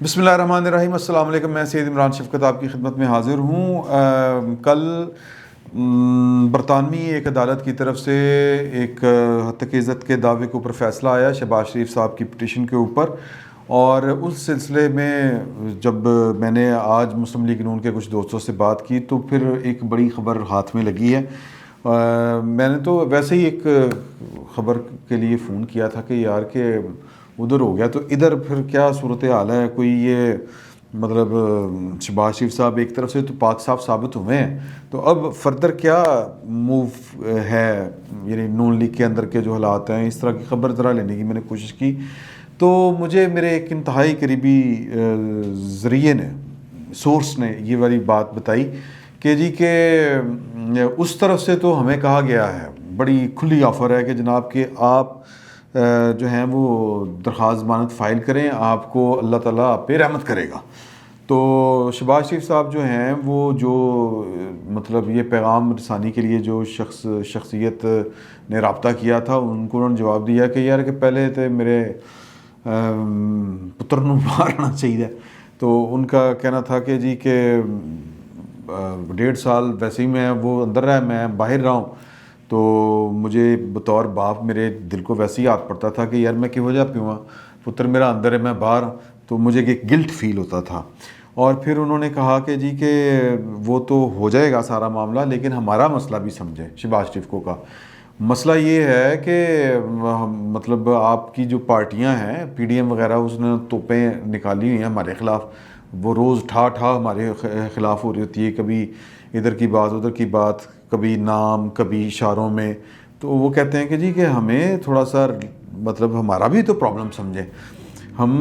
بسم اللہ الرحمن الرحیم۔ السلام علیکم، میں سید عمران شفقت آپ کی خدمت میں حاضر ہوں۔ کل برطانوی ایک عدالت کی طرف سے ایک حق عزت کے دعوے کے اوپر فیصلہ آیا شہباز شریف صاحب کی پٹیشن کے اوپر، اور اس سلسلے میں جب میں نے آج مسلم لیگ نون کے کچھ دوستوں سے بات کی تو پھر ایک بڑی خبر ہاتھ میں لگی ہے۔ میں نے تو ویسے ہی ایک خبر کے لیے فون کیا تھا کہ یار کہ ادھر ہو گیا تو ادھر پھر کیا صورتحال ہے، کوئی یہ مطلب شہباز شریف صاحب ایک طرف سے تو پاک صاف ثابت ہوئے ہیں، تو اب فردر کیا موو ہے، یعنی نون لیگ کے اندر کے جو حالات ہیں، اس طرح کی خبر ذرا لینے کی میں نے کوشش کی تو مجھے میرے ایک انتہائی قریبی ذریعے نے، سورس نے یہ والی بات بتائی کہ جی کہ اس طرف سے تو ہمیں کہا گیا ہے، بڑی کھلی آفر ہے کہ جناب کہ آپ جو ہیں وہ درخواست ضمانت فائل کریں، آپ کو اللہ تعالیٰ آپ پہ رحمت کرے گا۔ تو شہباز شریف صاحب جو ہیں وہ جو مطلب یہ پیغام رسانی کے لیے جو شخصیت نے رابطہ کیا تھا، ان کو انہوں نے جواب دیا کہ یار کہ پہلے تو میرے پتر نو مارنا چاہیے۔ تو ان کا کہنا تھا کہ جی کہ 1.5 سال ویسے ہی میں وہ اندر رہا، میں باہر رہا ہوں، تو مجھے بطور باپ میرے دل کو ویسے ہی ہاتھ پڑتا تھا کہ یار میں کہو جا پیوں، پتر میرا اندر ہے میں باہر، تو مجھے ایک گلٹ فیل ہوتا تھا۔ اور پھر انہوں نے کہا کہ جی کہ وہ تو ہو جائے گا سارا معاملہ، لیکن ہمارا مسئلہ بھی سمجھے شہباز شریف کو کا مسئلہ یہ ہے کہ مطلب آپ کی جو پارٹیاں ہیں پی ڈی ایم وغیرہ، اس نے توپیں نکالی ہوئی ہیں ہمارے خلاف، وہ روز ٹھا ہمارے خلاف ہو رہی ہوتی ہے، کبھی ادھر کی بات ادھر کی بات، کبھی نام کبھی اشاروں میں۔ تو وہ کہتے ہیں کہ جی کہ ہمیں تھوڑا سا مطلب ہمارا بھی تو پرابلم سمجھیں، ہم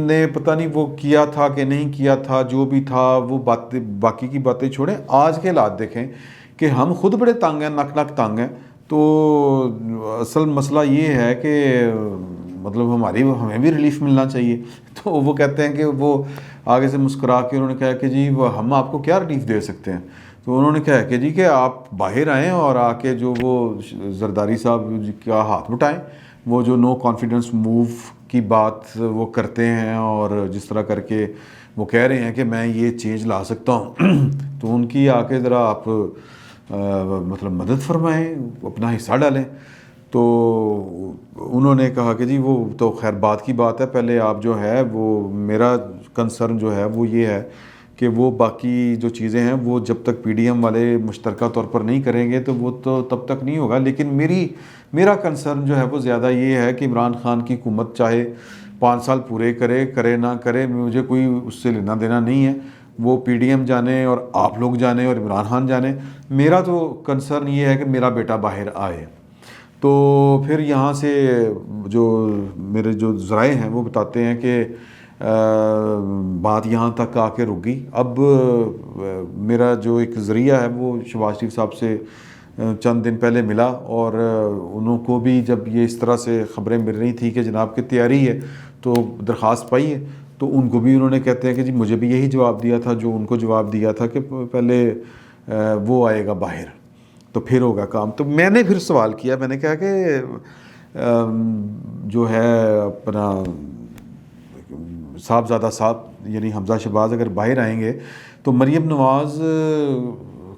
نے پتہ نہیں وہ کیا تھا کہ نہیں کیا تھا، جو بھی تھا وہ باتیں، باقی کی باتیں چھوڑیں، آج کے حالات دیکھیں کہ ہم خود بڑے تنگ ہیں، نک تنگ ہیں۔ تو اصل مسئلہ یہ ہے کہ مطلب ہمیں بھی ریلیف ملنا چاہیے۔ تو وہ کہتے ہیں کہ وہ آگے سے مسکرا کے انہوں نے کہا کہ جی ہم آپ کو کیا ریلیف دے سکتے ہیں۔ تو انہوں نے کہا کہ جی کہ آپ باہر آئیں اور آ کے جو وہ زرداری صاحب کا ہاتھ اٹھائیں، وہ جو نو کانفیڈنس موو کی بات وہ کرتے ہیں اور جس طرح کر کے وہ کہہ رہے ہیں کہ میں یہ چینج لا سکتا ہوں، تو ان کی آ کے ذرا آپ مطلب مدد فرمائیں، اپنا حصہ ڈالیں۔ تو انہوں نے کہا کہ جی وہ تو خیر بات کی بات ہے، پہلے آپ جو ہے وہ میرا کنسرن جو ہے وہ یہ ہے کہ وہ باقی جو چیزیں ہیں وہ جب تک پی ڈی ایم والے مشترکہ طور پر نہیں کریں گے تو وہ تو تب تک نہیں ہوگا، لیکن میرا کنسرن جو ہے وہ زیادہ یہ ہے کہ عمران خان کی حکومت چاہے 5 سال پورے کرے نہ کرے، مجھے کوئی اس سے لینا دینا نہیں ہے، وہ پی ڈی ایم جانے اور آپ لوگ جانے اور عمران خان جانے، میرا تو کنسرن یہ ہے کہ میرا بیٹا باہر آئے۔ تو پھر یہاں سے جو میرے جو ذرائع ہیں وہ بتاتے ہیں کہ بات یہاں تک آ کے رک گئی۔ اب میرا جو ایک ذریعہ ہے وہ شہباز شریف صاحب سے چند دن پہلے ملا، اور انہوں کو بھی جب یہ اس طرح سے خبریں مل رہی تھی کہ جناب کی تیاری ہے تو درخواست پائی ہے، تو ان کو بھی انہوں نے کہتے ہیں کہ جی مجھے بھی یہی جواب دیا تھا جو ان کو جواب دیا تھا کہ پہلے وہ آئے گا باہر تو پھر ہوگا کام۔ تو میں نے پھر سوال کیا، میں نے کہا کہ جو ہے اپنا صاحبزادہ صاحب یعنی حمزہ شہباز اگر باہر آئیں گے تو مریم نواز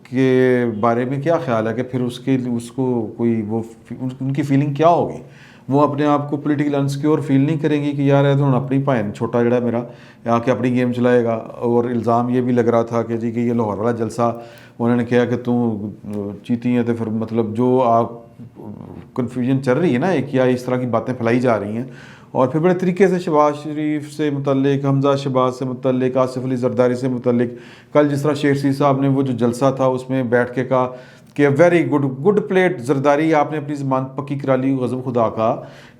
کے بارے میں کیا خیال ہے کہ پھر اس کو کوئی وہ ان کی فیلنگ کیا ہوگی؟ وہ اپنے آپ کو پولیٹیکل انسیکیور فیل نہیں کریں گی کہ یار ہے تو اپنی بھائن چھوٹا جڑا میرا آ کے اپنی گیم چلائے گا؟ اور الزام یہ بھی لگ رہا تھا کہ جی کہ یہ لاہور والا جلسہ انہوں نے کہا کہ تم چیتی ہیں، تو پھر مطلب جو آپ کنفیوژن چل رہی ہے نا ایک، یا اس طرح کی باتیں پھیلائی جا رہی ہیں، اور پھر بڑے طریقے سے شہباز شریف سے متعلق، حمزہ شہباز سے متعلق، آصف علی زرداری سے متعلق، کل جس طرح شیخ رشید صاحب نے وہ جو جلسہ تھا اس میں بیٹھ کے کہا کہ ویری گڈ پلیٹ زرداری، آپ نے اپنی ضمانت پکی کرا لی، غضب خدا کا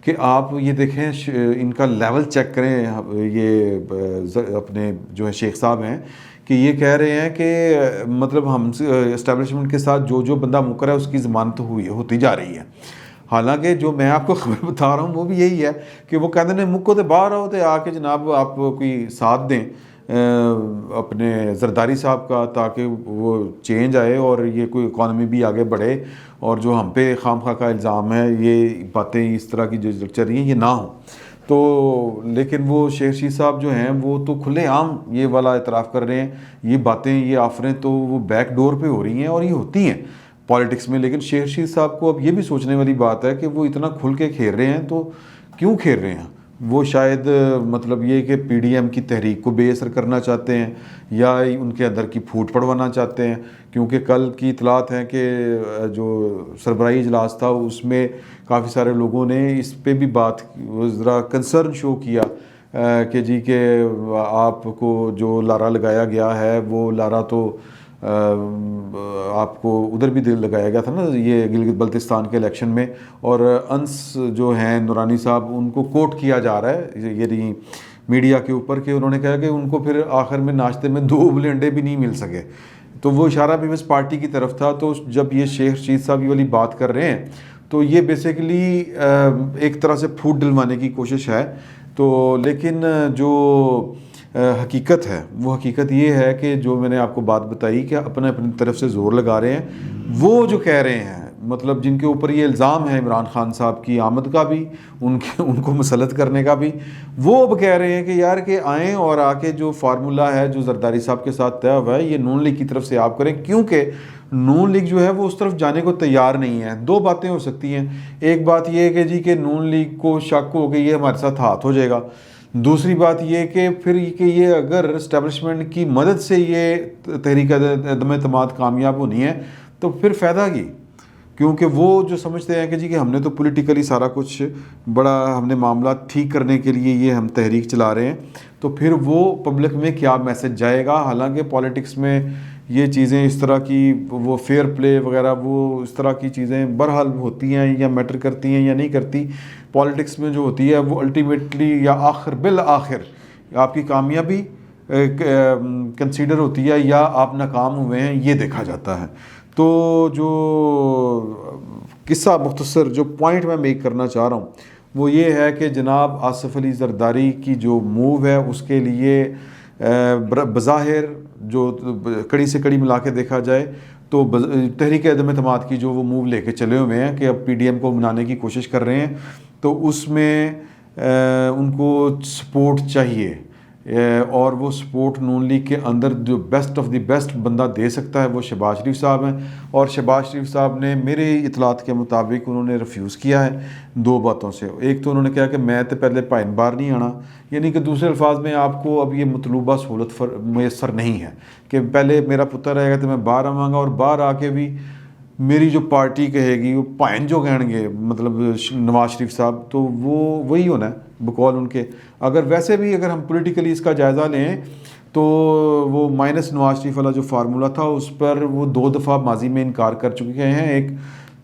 کہ آپ یہ دیکھیں ان کا لیول چیک کریں، یہ اپنے جو ہے شیخ صاحب ہیں کہ یہ کہہ رہے ہیں کہ مطلب ہم اسٹیبلشمنٹ کے ساتھ جو بندہ مکر ہے اس کی ضمانت ہوتی جا رہی ہے، حالانکہ جو میں آپ کو خبر بتا رہا ہوں وہ بھی یہی ہے کہ وہ کہتے ہیں مکو تو باہر آؤ تو آ کے جناب آپ کوئی ساتھ دیں اپنے زرداری صاحب کا، تاکہ وہ چینج آئے اور یہ کوئی اکانومی بھی آگے بڑھے، اور جو ہم پہ خام خواہ کا الزام ہے، یہ باتیں اس طرح کی جو چل رہی ہیں یہ نہ ہوں۔ تو لیکن وہ شیخ رشید صاحب جو ہیں وہ تو کھلے عام یہ والا اعتراف کر رہے ہیں، یہ باتیں یہ آفریں تو وہ بیک ڈور پہ ہو رہی ہیں اور یہ ہوتی ہیں پالیٹکس میں. لیکن شیخ رشید صاحب کو اب یہ بھی سوچنے والی بات ہے کہ وہ اتنا کھل کے کھیل رہے ہیں تو کیوں کھیل رہے ہیں؟ وہ شاید مطلب یہ کہ پی ڈی ایم کی تحریک کو بے اثر کرنا چاہتے ہیں یا ان کے اندر کی پھوٹ پڑوانا چاہتے ہیں، کیونکہ کل کی اطلاعات ہیں کہ جو سربراہی اجلاس تھا اس میں کافی سارے لوگوں نے اس پہ بھی بات ذرا کنسرن شو کیا کہ جی کہ آپ کو جو لارا لگایا گیا ہے وہ لارا تو آپ کو ادھر بھی دل لگایا گیا تھا نا یہ گلگت بلتستان کے الیکشن میں، اور انس جو ہیں نورانی صاحب ان کو کوٹ کیا جا رہا ہے یعنی میڈیا کے اوپر کہ انہوں نے کہا کہ ان کو پھر آخر میں ناشتے میں 2 ابلے انڈے بھی نہیں مل سکے. تو وہ اشارہ پیپلز پارٹی کی طرف تھا. تو جب یہ شیخ رشید صاحب یہ والی بات کر رہے ہیں تو یہ بیسیکلی ایک طرح سے پھوٹ ڈلوانے کی کوشش ہے. تو لیکن جو حقیقت ہے وہ حقیقت یہ ہے کہ جو میں نے آپ کو بات بتائی کہ اپنے طرف سے زور لگا رہے ہیں، وہ جو کہہ رہے ہیں مطلب جن کے اوپر یہ الزام ہے عمران خان صاحب کی آمد کا بھی ان کو مسلط کرنے کا بھی، وہ اب کہہ رہے ہیں کہ یار کہ آئیں اور آ کے جو فارمولہ ہے جو زرداری صاحب کے ساتھ طے ہوا ہے یہ نون لیگ کی طرف سے آپ کریں، کیونکہ نون لیگ جو ہے وہ اس طرف جانے کو تیار نہیں ہے. 2 باتیں ہو سکتی ہیں. ایک بات یہ ہے کہ جی کہ نون لیگ کو شک ہو کہ یہ ہمارے ساتھ ہاتھ ہو جائے گا. دوسری بات یہ کہ پھر کہ یہ اگر اسٹیبلشمنٹ کی مدد سے یہ تحریک عدم اعتماد کامیاب ہونی ہے تو پھر فائدہ کی، کیونکہ وہ جو سمجھتے ہیں کہ جی کہ ہم نے تو پولیٹیکلی سارا کچھ بڑا ہم نے معاملات ٹھیک کرنے کے لیے یہ ہم تحریک چلا رہے ہیں، تو پھر وہ پبلک میں کیا میسج جائے گا. حالانکہ پالیٹکس میں یہ چیزیں اس طرح کی وہ فیئر پلے وغیرہ وہ اس طرح کی چیزیں بہرحال ہوتی ہیں یا میٹر کرتی ہیں یا نہیں کرتی. پالیٹکس میں جو ہوتی ہے وہ الٹیمیٹلی یا بالآخر آپ کی کامیابی کنسیڈر ہوتی ہے یا آپ ناکام ہوئے ہیں یہ دیکھا جاتا ہے. تو جو قصہ مختصر جو پوائنٹ میں میک کرنا چاہ رہا ہوں وہ یہ ہے کہ جناب آصف علی زرداری کی جو موو ہے اس کے لیے بظاہر جو کڑی سے کڑی ملا کے دیکھا جائے تو تحریک عدم اعتماد کی جو وہ موو لے کے چلے ہوئے ہیں کہ اب پی ڈی ایم کو منانے کی کوشش کر رہے ہیں، تو اس میں ان کو سپورٹ چاہیے اور وہ سپورٹ نون لیگ کے اندر جو بیسٹ آف دی بیسٹ بندہ دے سکتا ہے وہ شہباز شریف صاحب ہیں. اور شہباز شریف صاحب نے میرے اطلاعات کے مطابق انہوں نے ریفیوز کیا ہے 2 باتوں سے. ایک تو انہوں نے کہا کہ میں تو پہلے پائن بار نہیں آنا، یعنی کہ دوسرے الفاظ میں آپ کو اب یہ مطلوبہ سہولت میسر نہیں ہے کہ پہلے میرا پتر رہے گا تو میں باہر آواں گا اور باہر آ کے بھی میری جو پارٹی کہے گی وہ پائن جو کہیں گے مطلب نواز شریف صاحب تو وہ وہی ہونا ہے بقول ان کے. اگر ویسے بھی اگر ہم پولیٹیکلی اس کا جائزہ لیں تو وہ مائنس نواز شریف والا جو فارمولہ تھا اس پر وہ 2 دفعہ ماضی میں انکار کر چکے ہیں، ایک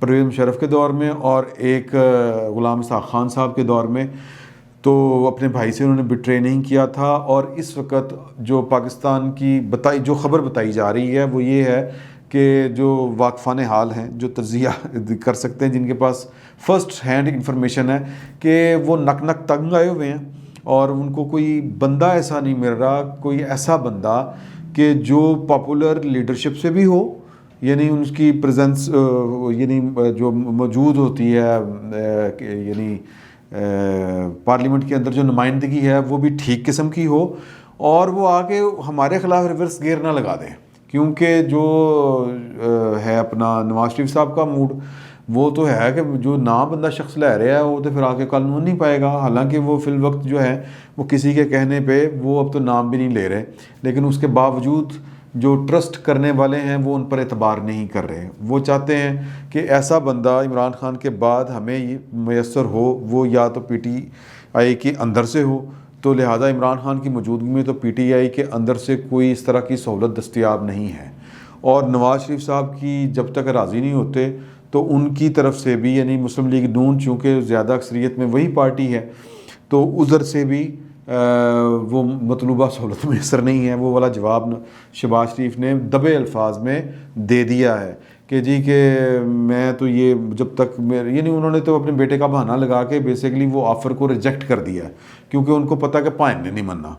پرویز مشرف کے دور میں اور ایک غلام اسحاق خان صاحب کے دور میں. تو اپنے بھائی سے انہوں نے بٹرے نہیں کیا تھا. اور اس وقت جو پاکستان کی جو خبر بتائی جا رہی ہے وہ یہ ہے کہ جو واقفان حال ہیں جو تجزیہ کر سکتے ہیں جن کے پاس فرسٹ ہینڈ انفارمیشن ہے کہ وہ نک تنگ آئے ہوئے ہیں اور ان کو کوئی بندہ ایسا نہیں مل رہا، کوئی ایسا بندہ کہ جو پاپولر لیڈرشپ سے بھی ہو، یعنی ان کی پریزنس یعنی جو موجود ہوتی ہے یعنی پارلیمنٹ کے اندر جو نمائندگی ہے وہ بھی ٹھیک قسم کی ہو اور وہ آ کے ہمارے خلاف ریورس گیئر نہ لگا دیں. کیونکہ جو ہے اپنا نواز شریف صاحب کا موڈ وہ تو ہے کہ جو نام بندہ شخص لے رہا ہے وہ تو پھر آ کے قانون نہیں پائے گا. حالانکہ وہ فی الوقت جو ہے وہ کسی کے کہنے پہ وہ اب تو نام بھی نہیں لے رہے، لیکن اس کے باوجود جو ٹرسٹ کرنے والے ہیں وہ ان پر اعتبار نہیں کر رہے. وہ چاہتے ہیں کہ ایسا بندہ عمران خان کے بعد ہمیں میسر ہو، وہ یا تو پی ٹی آئی کے اندر سے ہو، تو لہٰذا عمران خان کی موجودگی میں تو پی ٹی آئی کے اندر سے کوئی اس طرح کی سہولت دستیاب نہیں ہے. اور نواز شریف صاحب کی جب تک راضی نہیں ہوتے تو ان کی طرف سے بھی یعنی مسلم لیگ نون چونکہ زیادہ اکثریت میں وہی پارٹی ہے تو ادھر سے بھی وہ مطلوبہ سہولت میسر نہیں ہے. وہ والا جواب شہباز شریف نے دبے الفاظ میں دے دیا ہے کہ جی کہ میں تو یہ جب تک یعنی انہوں نے تو اپنے بیٹے کا بہانہ لگا کے بیسیکلی وہ آفر کو ریجیکٹ کر دیا کیونکہ ان کو پتہ کہ پائن نے نہیں ماننا.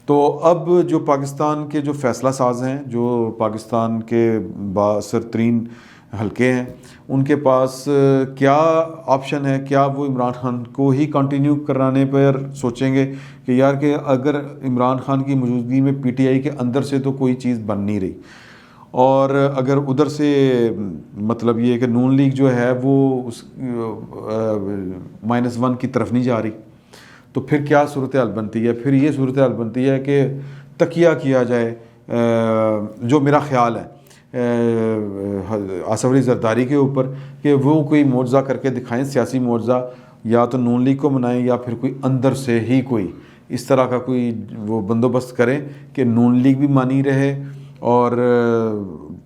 تو اب جو پاکستان کے جو فیصلہ ساز ہیں، جو پاکستان کے بااثر ترین حلقے ہیں ان کے پاس کیا آپشن ہے. کیا وہ عمران خان کو ہی کنٹینیو کرانے پر سوچیں گے کہ یار کہ اگر عمران خان کی موجودگی میں پی ٹی آئی کے اندر سے تو کوئی چیز بن نہیں رہی, اور اگر ادھر سے مطلب یہ کہ نون لیگ جو ہے وہ اس -1 کی طرف نہیں جا رہی, تو پھر کیا صورتحال بنتی ہے؟ پھر یہ صورتحال بنتی ہے کہ تکیہ کیا جائے, جو میرا خیال ہے آصف علی زرداری کے اوپر, کہ وہ کوئی معجزہ کر کے دکھائیں, سیاسی معجزہ, یا تو نون لیگ کو منائیں یا پھر کوئی اندر سے ہی کوئی اس طرح کا کوئی وہ بندوبست کریں کہ نون لیگ بھی مانی رہے اور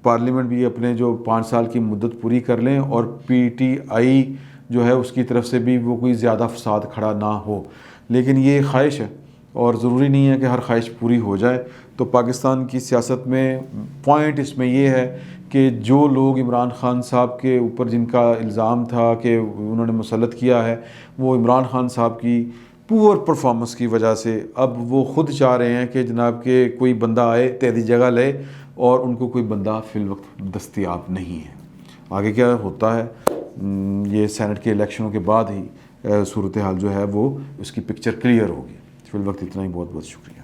پارلیمنٹ بھی اپنے جو 5 سال کی مدت پوری کر لیں, اور پی ٹی آئی جو ہے اس کی طرف سے بھی وہ کوئی زیادہ فساد کھڑا نہ ہو. لیکن یہ خواہش ہے اور ضروری نہیں ہے کہ ہر خواہش پوری ہو جائے. تو پاکستان کی سیاست میں پوائنٹ اس میں یہ ہے کہ جو لوگ عمران خان صاحب کے اوپر جن کا الزام تھا کہ انہوں نے مسلط کیا ہے, وہ عمران خان صاحب کی پور پرفارمنس کی وجہ سے اب وہ خود چاہ رہے ہیں کہ جناب کہ کوئی بندہ آئے تیری جگہ لے, اور ان کو کوئی بندہ فی الوقت دستیاب نہیں ہے. آگے کیا ہوتا ہے یہ سینٹ کے الیکشنوں کے بعد ہی صورتحال جو ہے وہ اس کی پکچر کلیئر ہوگی. فی الوقت اتنا ہی, بہت بہت شکریہ.